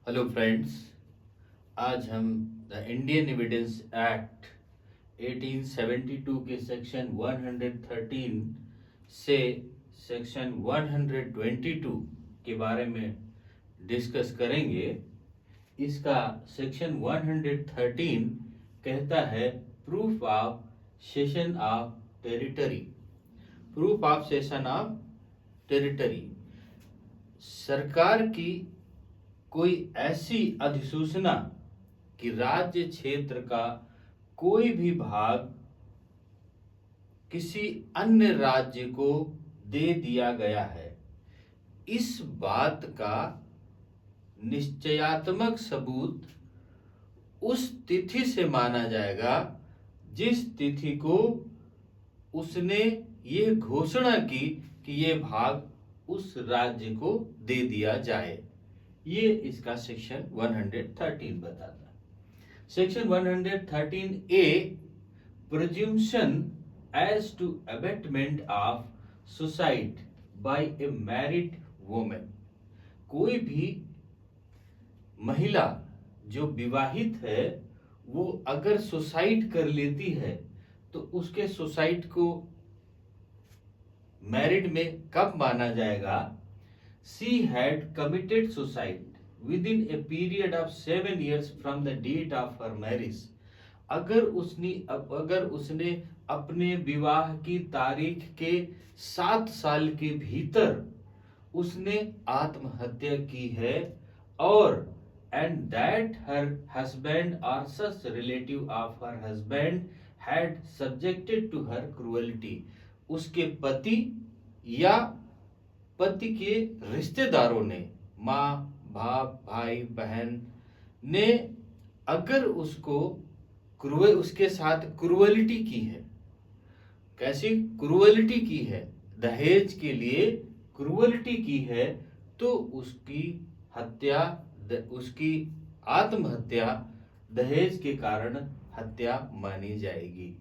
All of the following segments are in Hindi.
Hello friends. आज हम द इंडियन एविडेंस एक्ट 1872 के सेक्शन 113 से सेक्शन 122 के बारे में डिस्कस करेंगे। इसका सेक्शन 113 कहता है proof of session of territory. Proof of session of territory सरकार की कोई ऐसी अधिसूचना कि राज्य क्षेत्र का कोई भी भाग किसी अन्य राज्य को दे दिया गया है, इस बात का निश्चयात्मक सबूत उस तिथि से माना जाएगा जिस तिथि को उसने ये घोषणा की कि ये भाग उस राज्य को दे दिया जाए। ये इसका सेक्शन 113 बताता है। Section 113 A presumption as to abetment of suicide by a married woman. कोई भी महिला जो विवाहित है वो अगर सुसाइड कर लेती है तो उसके सुसाइड को मैरिड में कब माना जाएगा? She had committed suicide within a period of 7 years from the date of her marriage. अगर उसने अपने विवाह की तारीख के 7 साल के भीतर उसने आत्महत्या की है और and that her husband or such relative of her husband had subjected to her cruelty. उसके पति या पति के रिश्तेदारों ने, माँ बाप भाई बहन ने अगर उसके साथ क्रूअलिटी की है। कैसी क्रूअलिटी की है? दहेज के लिए क्रूअलिटी की है तो उसकी आत्महत्या दहेज के कारण हत्या मानी जाएगी।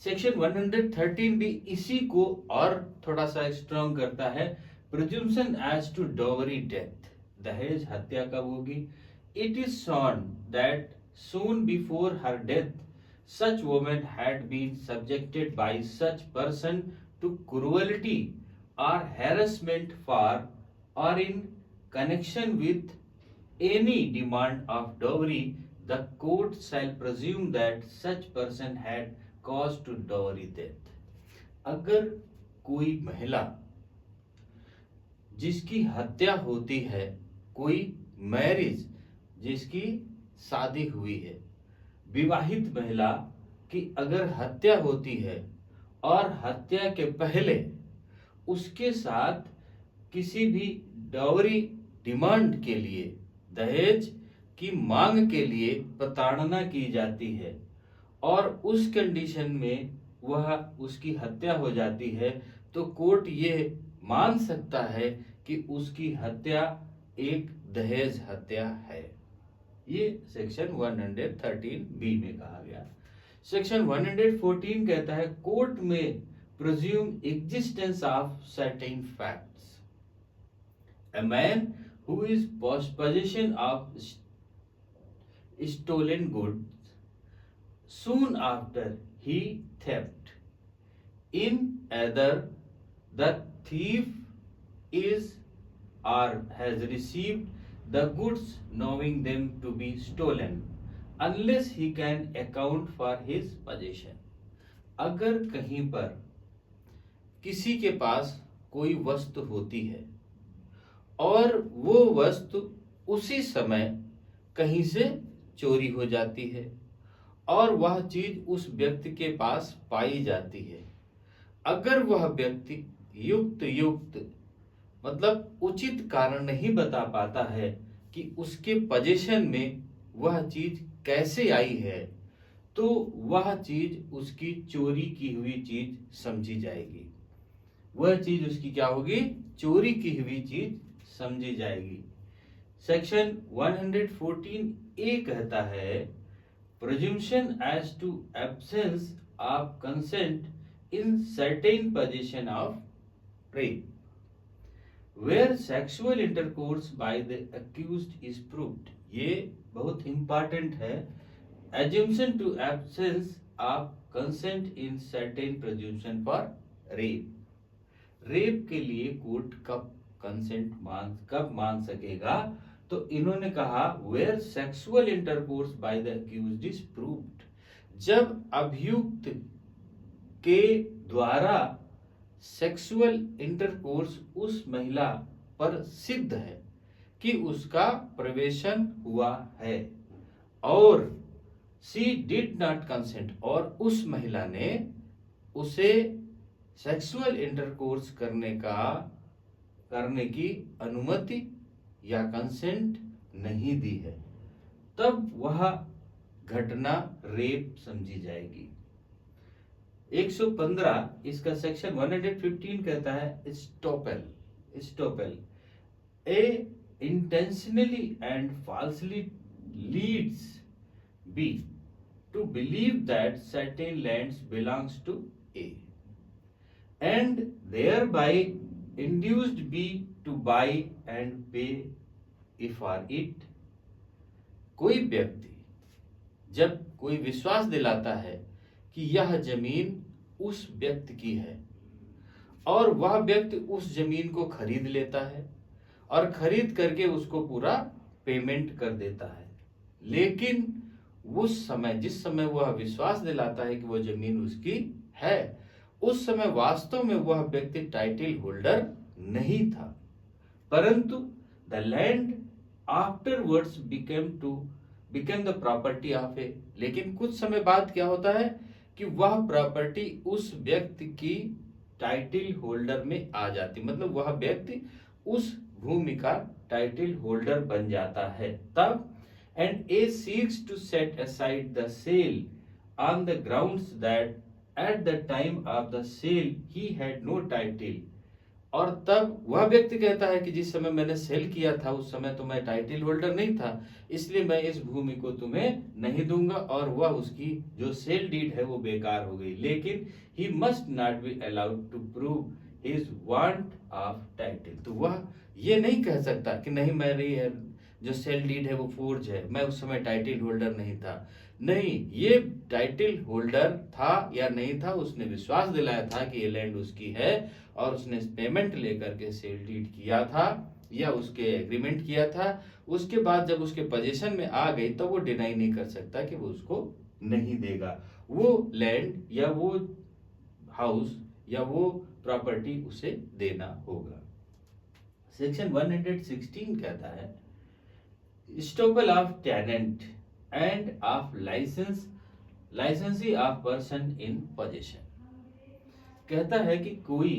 सेक्शन 113 भी इसी को और थोड़ा सा स्ट्रॉन्ग करता है। Presumption as to dowry death, दहेज हत्या कब होगी? It is shown that soon before her death such woman had been subjected by such person to cruelty or harassment for or in connection with any demand of dowry, the court shall presume that such person had cause to dowry death. अगर कोई महिला जिसकी हत्या होती है, कोई मैरिज जिसकी शादी हुई है, विवाहित महिला की अगर हत्या होती है और हत्या के पहले उसके साथ किसी भी डावरी डिमांड के लिए, दहेज की मांग के लिए प्रताड़ना की जाती है और उस कंडीशन में वह उसकी हत्या हो जाती है, तो कोर्ट ये मान सकता है कि उसकी हत्या एक दहेज हत्या है। ये सेक्शन 113 बी में कहा गया। सेक्शन 114 कहता है कोर्ट में presume existence of certain facts. A man who is possession of stolen goods soon after he theft, in either the thief is or has received the goods knowing them to be stolen unless he can account for his possession. अगर कहीं पर किसी के पास कोई वस्तु होती है और वो वस्तु उसी समय कहीं से चोरी हो जाती है और वह चीज उस व्यक्ति के पास पाई जाती है, अगर वह व्यक्ति युक्त मतलब उचित कारण नहीं बता पाता है कि उसके पोजीशन में वह चीज कैसे आई है, तो वह चीज उसकी चोरी की हुई चीज समझी जाएगी। वह चीज उसकी क्या होगी? चोरी की हुई चीज समझी जाएगी। सेक्शन 114 ए कहता है presumption as to absence of consent in certain position of rape. where sexual intercourse by the accused is proved. ये बहुत इंपॉर्टेंट है. Assumption to absence of consent in certain presumption for rape. Rape के लिए कोर्ट कब मान सकेगा? तो इन्होंने कहा where sexual intercourse by the accused is proved. जब अभियुक्त के द्वारा सेक्सुअल इंटरकोर्स उस महिला पर सिद्ध है कि उसका प्रवेशन हुआ है और शी डिड नॉट कंसेंट, और उस महिला ने उसे सेक्सुअल इंटरकोर्स करने की अनुमति या कंसेंट नहीं दी है, तब वह घटना रेप समझी जाएगी. 115 इसका सेक्शन 115 कहता है estoppel A intentionally and falsely leads B to believe that certain lands belongs to A and thereby induced B to buy and pay for it. कोई व्यक्ति जब कोई विश्वास दिलाता है कि यह जमीन उस व्यक्ति की है और वह व्यक्ति उस जमीन को खरीद लेता है और खरीद करके उसको पूरा पेमेंट कर देता है, लेकिन उस समय जिस समय वह विश्वास दिलाता है कि वह जमीन उसकी है, उस समय वास्तव में वह व्यक्ति टाइटल होल्डर नहीं था, परंतु the land afterwards became the property of A. लेकिन कुछ समय बाद क्या होता है कि वह प्रॉपर्टी उस व्यक्ति की टाइटल होल्डर में आ जाती, मतलब वह व्यक्ति उस भूमि का टाइटल होल्डर बन जाता है तब. And A seeks to set aside the sale on the grounds that at the time of the sale he had no title. और तब वह व्यक्ति कहता है कि जिस समय मैंने सेल किया था उस समय तो मैं टाइटल होल्डर नहीं था, इसलिए मैं इस भूमि को तुम्हें नहीं दूंगा और वह उसकी जो सेल डीड है वो बेकार हो गई. लेकिन he must not be allowed to prove his want of title. तो वह ये नहीं कह सकता कि नहीं मेरी जो सेल डीड है वो फोर्ज है, मैं उस समय टाइटल होल्डर नहीं था. नहीं, ये टाइटल होल्डर था या नहीं था, उसने विश्वास दिलाया था कि ये लैंड उसकी है और उसने पेमेंट लेकर के सेल डीड किया था या उसके एग्रीमेंट किया था. उसके बाद जब उसके पोजीशन में आ गई तो वो डिनाई नहीं कर सकता कि वो उसको नहीं देगा. वो लैंड या वो हाउस या वो प्रॉपर्टी उसे देना होगा. सेक्शन 116 कहता है estoppel of tenant and of licensee of person in possession. कहता है कि कोई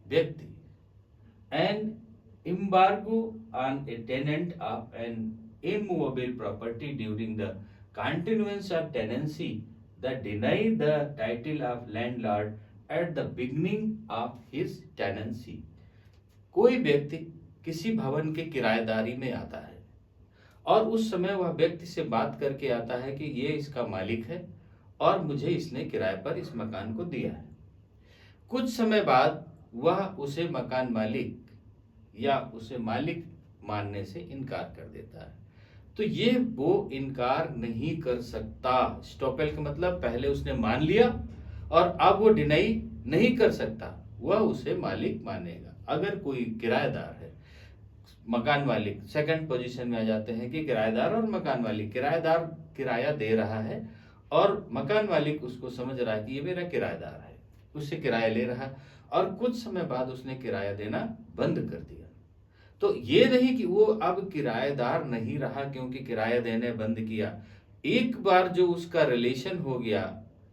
व्यक्ति an embargo on a tenant of an immovable property during the continuance of tenancy that deny the title of landlord at the beginning of his tenancy. कोई व्यक्ति किसी भवन के किराएदारी में आता है और उस समय वह व्यक्ति से बात करके आता है कि ये इसका मालिक है और मुझे इसने किराए पर इस मकान को दिया है. कुछ समय बाद वह उसे मकान मालिक या उसे मालिक मानने से इनकार कर देता है, तो ये वो इनकार नहीं कर सकता. स्टॉपेल का मतलब पहले उसने मान लिया और अब वो डिनाई नहीं कर सकता, वह उसे मालिक मानेगा. अगर कोई किराएदार है, मकान मालिक सेकंड पोजीशन में आ जाते हैं कि किराएदार और मकान मालिक. किराएदार किराया दे रहा है और मकान मालिक उसको समझ रहा है कि ये मेरा किराएदार है, उससे किराया ले रहा और कुछ समय बाद उसने किराया देना बंद कर दिया. तो ये नहीं कि वो अब किराएदार नहीं रहा क्योंकि किराया देने बंद किया. एक बार जो उसका रिलेशन हो गया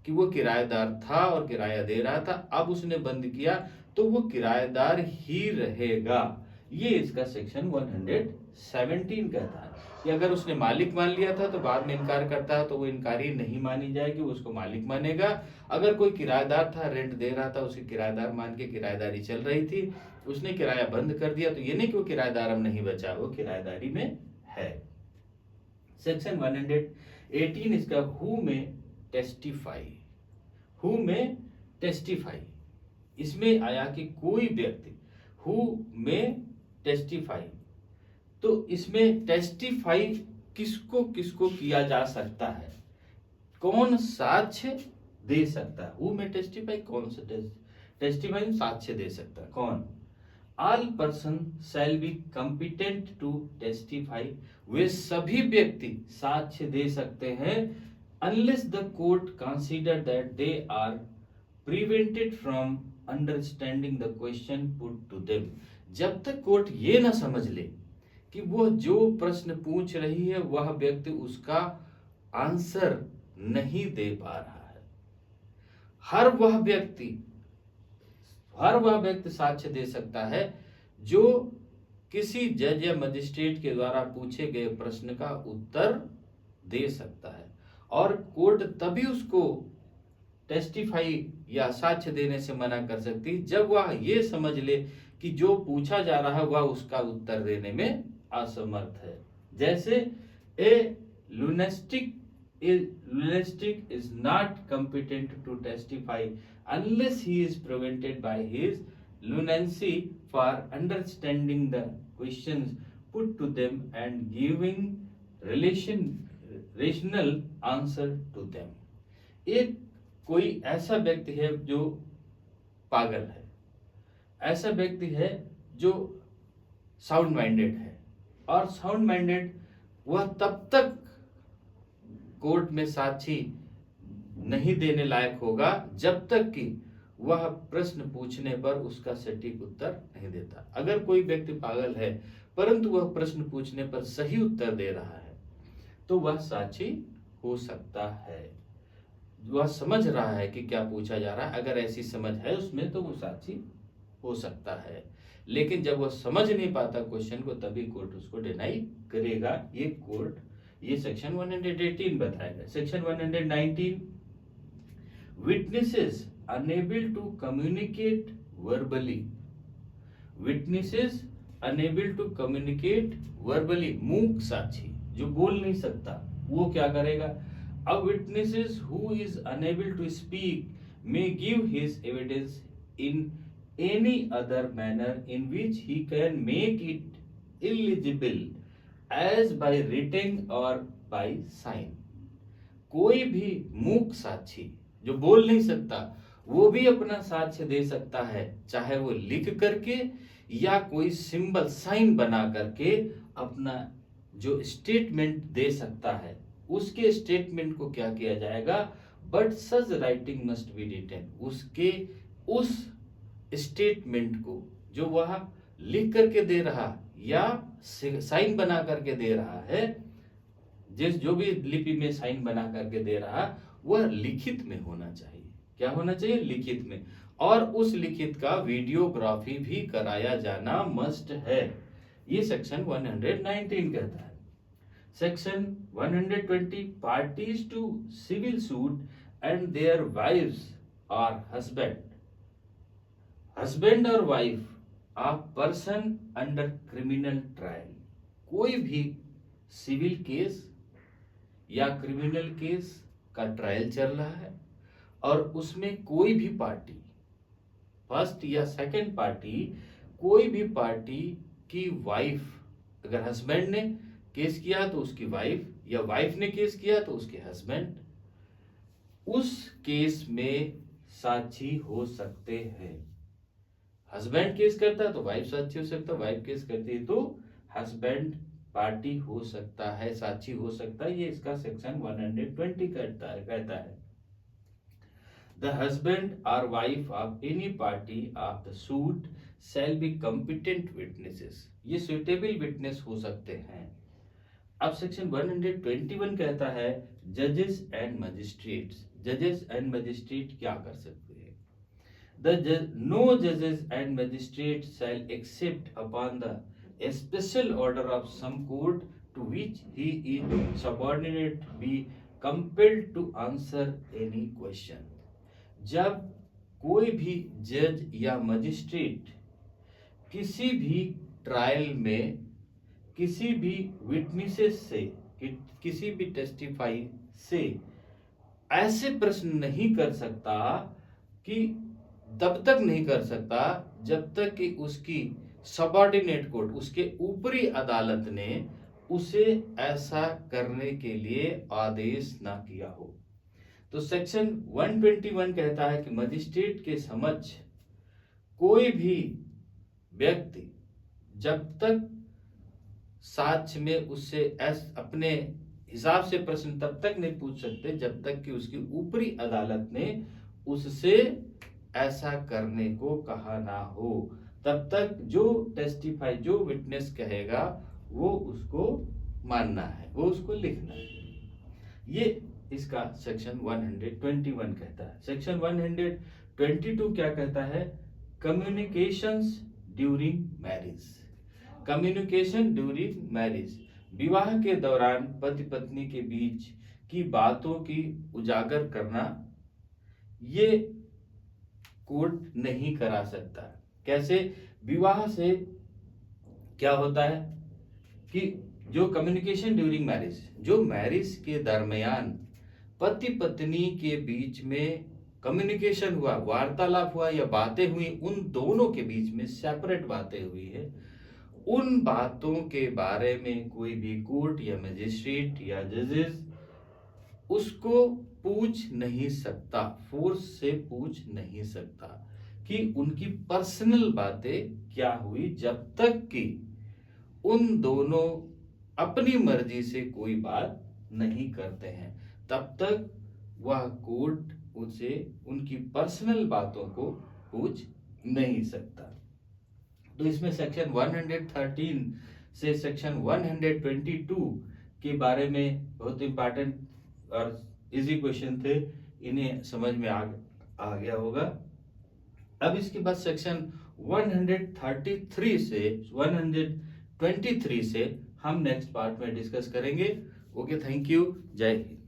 कि वो किराएदार था और किराया दे रहा था, अब उसने बंद किया तो वो किराएदार ही रहेगा. ये इसका सेक्शन 117 कहता है कि अगर उसने मालिक मान लिया था तो बाद में इनकार करता है तो वो इनकारी नहीं मानी जाएगी, वो उसको मालिक मानेगा. अगर कोई किराएदार था, रेंट दे रहा था, उसे किराएदार मान के किराएदारी चल रही थी, उसने किराया बंद कर दिया तो ये नहीं कि वो किराएदार अब नहीं बचा, वो किराएदारी में है. सेक्शन 118 इसका हु में टेस्टिफाई. इसमें आया कि कोई व्यक्ति हु में टेस्टिफाई। तो इसमें टेस्टिफाई किसको किसको किया जा सकता है, कौन साक्ष्य दे सकता है, हु में टेस्टिफाई, कौन सा टेस्टिफाई साक्ष्य दे सकता है, कौन। All person shall be competent to testify, वे सभी व्यक्ति साक्ष्य दे सकते हैं, unless the court consider that they are prevented from understanding the question put to them. जब तक कोर्ट ये ना समझ ले कि वो जो प्रश्न पूछ रही है वह व्यक्ति उसका आंसर नहीं दे पा रहा है। हर वह व्यक्ति साक्ष्य दे सकता है जो किसी जज या मजिस्ट्रेट के द्वारा पूछे गए प्रश्न का उत्तर दे सकता है, और कोर्ट तभी उसको टेस्टिफाई या साक्ष्य देने से मना कर सकती जब वह ये समझ ले कि जो पूछा जा रहा है वह उसका उत्तर देने में असमर्थ है। जैसे ए lunatic is not competent to testify unless he is prevented by his lunacy for understanding the questions put to them and giving rational answer to them। एक कोई ऐसा व्यक्ति है जो पागल है, ऐसा व्यक्ति है जो साउंड माइंडेड है, और साउंड माइंडेड वह तब तक कोर्ट में साक्षी नहीं देने लायक होगा जब तक कि वह प्रश्न पूछने पर उसका सटीक उत्तर नहीं देता। अगर कोई व्यक्ति पागल है परंतु वह प्रश्न पूछने पर सही उत्तर दे रहा है तो वह साक्षी हो सकता है, वह समझ रहा है कि क्या पूछा जा रहा है, अगर ऐसी समझ है उसमें तो वो साक्षी हो सकता है। लेकिन जब वह समझ नहीं पाता क्वेश्चन को तभी कोर्ट उसको डिनाई करेगा। ये सेक्शन 118 बताएगा। Section 119, witnesses unable to communicate verbally. Witnesses unable to communicate verbally, मूक साक्षी जो बोल नहीं सकता वो क्या करेगा। A witness who is unable to speak may give his evidence in any other manner in which he can make it illegible as by writing or by sign। कोई भी मूक साक्षी जो बोल नहीं सकता वो भी अपना साक्ष्य दे सकता है, चाहे वो लिख करके या कोई सिंबल साइन बना करके अपना जो स्टेटमेंट दे सकता है। उसके स्टेटमेंट को क्या किया जाएगा, but such writing must be written, उसके उस स्टेटमेंट को जो वह लिख करके दे रहा या साइन बना करके दे रहा है, जो भी लिपि में साइन बना करके दे रहा वह लिखित में होना चाहिए। क्या होना चाहिए, लिखित में, और उस लिखित का वीडियोग्राफी भी कराया जाना मस्ट है। ये सेक्शन 119 कहता है। Section 120, parties to civil suit and their wives और हस्बैंड और wife of person under criminal trial. कोई भी सिविल केस या क्रिमिनल केस का ट्रायल चल रहा है और उसमें कोई भी पार्टी, फर्स्ट या सेकंड पार्टी, कोई भी पार्टी की वाइफ, अगर हस्बैंड ने केस किया तो उसकी वाइफ, या वाइफ ने केस किया तो उसके हस्बैंड, उस केस में साक्षी हो सकते हैं। हस्बैंड केस करता है तो वाइफ साक्षी हो सकता है, वाइफ केस करती है तो हस्बैंड पार्टी हो सकता है, साक्षी हो सकता है। ये इसका सेक्शन 120 कहता है। The husband or wife of any party of the suit shall be competent witnesses। ये suitable witness हो सकते हैं। अब सेक्शन 121 कहता है जजेस एंड मजिस्ट्रेट्स। जजेस एंड मजिस्ट्रेट क्या कर सकते हैं। No judges and magistrates shall accept upon the special order of some court to which he is subordinate be compelled to answer any question। जब कोई भी जज या मजिस्ट्रेट किसी भी ट्रायल में किसी भी विटनेसेस से, किसी भी टेस्टिफाई से ऐसे प्रश्न नहीं कर सकता कि तब तक नहीं कर सकता जब तक कि उसकी सबऑर्डिनेट कोर्ट, उसके ऊपरी अदालत ने उसे ऐसा करने के लिए आदेश ना किया हो। तो सेक्शन 121 कहता है कि मजिस्ट्रेट के समक्ष कोई भी व्यक्ति जब तक साक्ष्य में उससे अपने हिसाब से प्रश्न तब तक नहीं पूछ सकते जब तक कि उसकी ऊपरी अदालत ने उससे ऐसा करने को कहा ना हो। तब तक जो टेस्टिफाई, जो विटनेस कहेगा वो उसको मानना है, वो उसको लिखना है। ये इसका सेक्शन 121 कहता है। सेक्शन 122 क्या कहता है? Communications during marriage. Communication during marriage, विवाह के दौरान पति पत्नी के बीच की बातों की उजागर करना, ये कोर्ट नहीं करा सकता। कैसे? विवाह से क्या होता है कि जो कम्युनिकेशन ड्यूरिंग मैरिज, जो मैरिज के दरमियान पति पत्नी के बीच में कम्युनिकेशन हुआ, वार्तालाप हुआ या बातें हुई, उन दोनों के बीच में सेपरेट बातें हुई है, उन बातों के बारे में कोई भी कोर्ट या मजिस्ट्रेट या जजेस उसको पूछ नहीं सकता, फोर्स से पूछ नहीं सकता कि उनकी पर्सनल बातें क्या हुई, जब तक कि उन दोनों अपनी मर्जी से कोई बात नहीं करते हैं, तब तक वह कोर्ट उसे उनकी पर्सनल बातों को पूछ नहीं सकता। तो इसमें सेक्शन 113 से सेक्शन 122 के बारे में बहुत इंपॉर्टेंट और इजी क्वेश्चन थे, इन्हें समझ में आ गया होगा। अब इसके बाद सेक्शन 133 से 123 से हम नेक्स्ट पार्ट में डिस्कस करेंगे। ओके, थैंक यू, जय हिंद।